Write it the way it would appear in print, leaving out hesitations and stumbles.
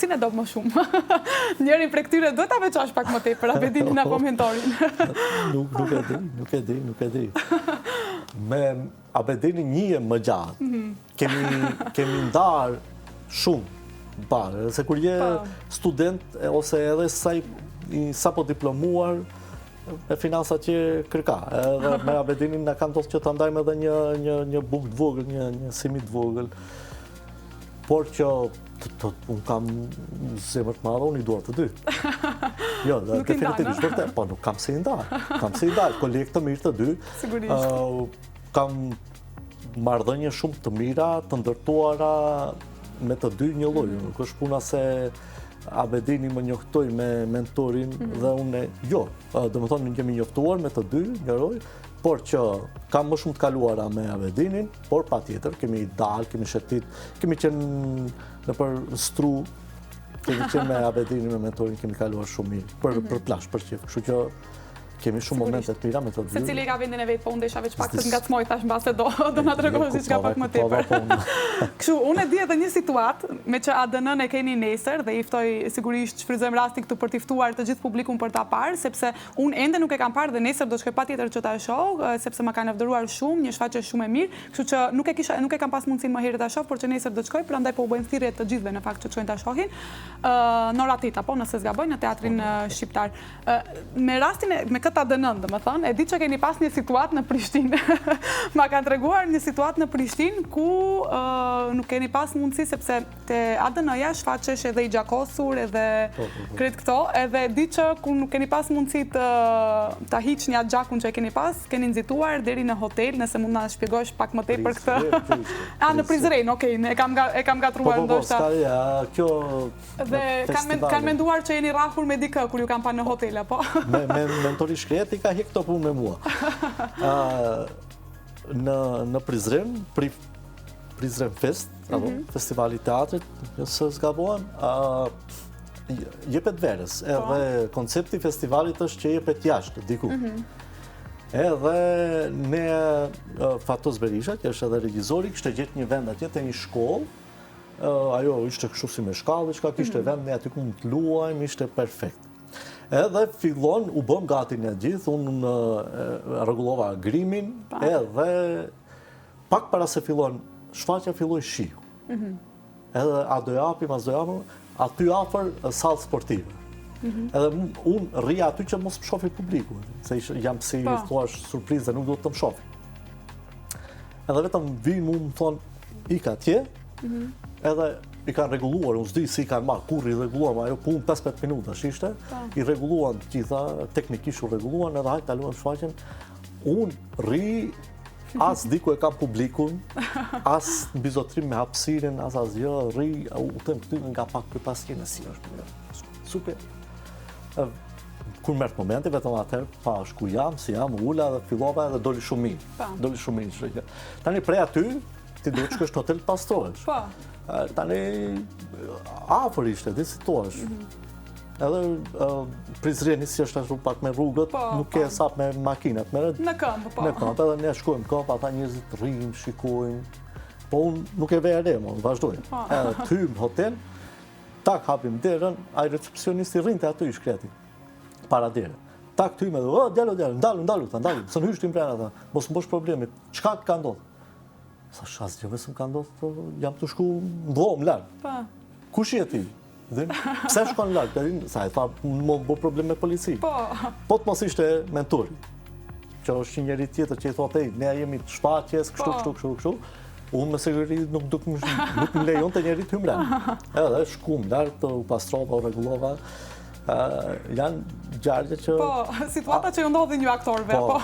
cin e do më shumë? Njërin prej këtyre do ta veçosh pak më tepër, Abedinin apo mentorin? Nuk e di. Me Abedinin një më gjatë. Kemi ndarë shumë parë, se kur je student ose edhe sa po diplomuar me finansa që kërka. Edhe me Abedinin na kanë ndodhur që ta ndajmë edhe një bukë të vogël, një simi të vogël. Por që unë kam zemër të madhe, unë i duar të dy. Jo, definitivisht vërtet, po nuk kam se i ndarë. Kolegë të mirë të dy. Sigurisht. Kam marrëdhënie shumë të mira, të ndërtuara me të dy një lloj. Nuk është puna se Abedini më njoftoi me mentorin dhe unë jo. Domethënë ne kemi njoftuar me të dy një rol, por që kam më shumë të kaluara me Abedinin, por patjetër kemi dalë, kemi shetit, kemi qenë nëpër stru, kemi qenë me Abedinin, me mentorin, kemi kaluar shumë mirë për plash, për qef. Kështu që kemi shumë momente të mira me të dy. Secili ka vendin e vet, po unë desha veç pak të ngacmoj tash mbase do na tregosh diçka pak më tepër. Kështu, unë e di edhe një situatë me që ADN-n e keni nesër dhe i ftoj sigurisht shfrytëzojmë rastin këtu për t'i ftuar të gjithë publikun për ta parë, sepse unë ende nuk e kam parë dhe nesër do shkoj patjetër që ta shoh, sepse më kanë lavdëruar shumë, një shfaqje shumë e mirë, kështu që nuk e kam pas mundësinë më herët ta shoh, por që nesër do të shkoj, prandaj po u bëjmë thirrje të gjithëve në fakt që të shkojnë ta shohin. Nora Tita, po nëse s'gaboj, në teatrin shqiptar. Me rastin me këtë ADN, domethënë, e di që keni pas një situatë në Prishtinë. Ma kanë treguar një situatë në Prishtinë ku nuk keni pas mundësi sepse te ADN-ja shfaqesh edhe i gjakosur edhe krejt këto, edhe di që ku nuk keni pas mundësi ta hiqni atë gjakun që e keni pas, keni nxituar deri në hotel, nëse mund na shpjegosh pak më tepër këtë. Në Prizren, okej, e kam gatruar ndoshta. Kjo dhe kanë menduar që jeni rrahur me dikë kur ju kanë parë në hotel apo? Me mentori shkreti ka hek këto punë me mua. Në Prizren, Prizren Fest, festivali teatrit, nëse s'gabohem, jepet verës. Edhe koncepti festivalit është që jepet jashtë, diku. Edhe ne Fatos Berisha, që është edhe regjizori, kishte gjetë një vend atje te një shkollë. Ajo ishte kështu si me shkallë, kishte vend ne aty ku mund të luajmë, ishte perfekt. Edhe fillon, u bëm gati një gjithë, unë rregullova grimin, edhe pak para se fillon, shfaqja filloi shiu. Edhe a do japim, as do japim, aty afër sallë sportive. Edhe unë rria aty që mos më shofi publiku, se jam si thua surprizë dhe nuk duhet të më shofi. Edhe vetëm vinë mu më thonë, ika atje, edhe i kanë rregulluar, unë s'di si i kanë marrë, kur i rregulluar, ajo punë 15 minuta ishte, i rregulluan të gjitha, teknikisht u rregulluan, edhe hajtë taluan shfaqjen. Unë rri, as di ku e kam publikun, as në bizotrim me hapësirin, as asgjë, rri, u them këty nga pak për pas kene si është. Super. Kur mërtë momenti, vetëm atëherë, pa shku jam, si jam, ula dhe fillova edhe doli shumë mirë. Doli shumë mirë. Tani prej aty, ti do të shkosh në hotel pastrohesh. Tani afër ishte, di si thua. Edhe Prizreni si është ashtu pak me rrugët, nuk ke sap me makinat. Në këmbë, po. Në këmbë, edhe ne shkojmë këmbë, ata njerëzit rrinë, shikojnë. Po unë nuk e vej re, më vazhdojmë. Edhe të hymë hotel, tak hapim derën, ai recepcionisti rrinte aty i shkreti, para derën. Tak të hymë edhe, djallu, ndalu, së në hyshtim prena ata, mos më bosh problemit, çka ka ndodhur? Sa shas që vesëm ka ndodhë, jam të shku ndromë lartë. Kush je ti? Pse shkon lartë? Sa e tha, më bo problem me polici. Po të mos ishte mentori, që është një njeri tjetër që i thot, ne jemi të shfaqjes, kështu. Unë me siguri nuk më lejon të njeri të hymë lartë. Edhe shkum lartë, u pastrova, u regullova. Janë gjargje që... Po, situata që ju ndodhin ju aktorve, po.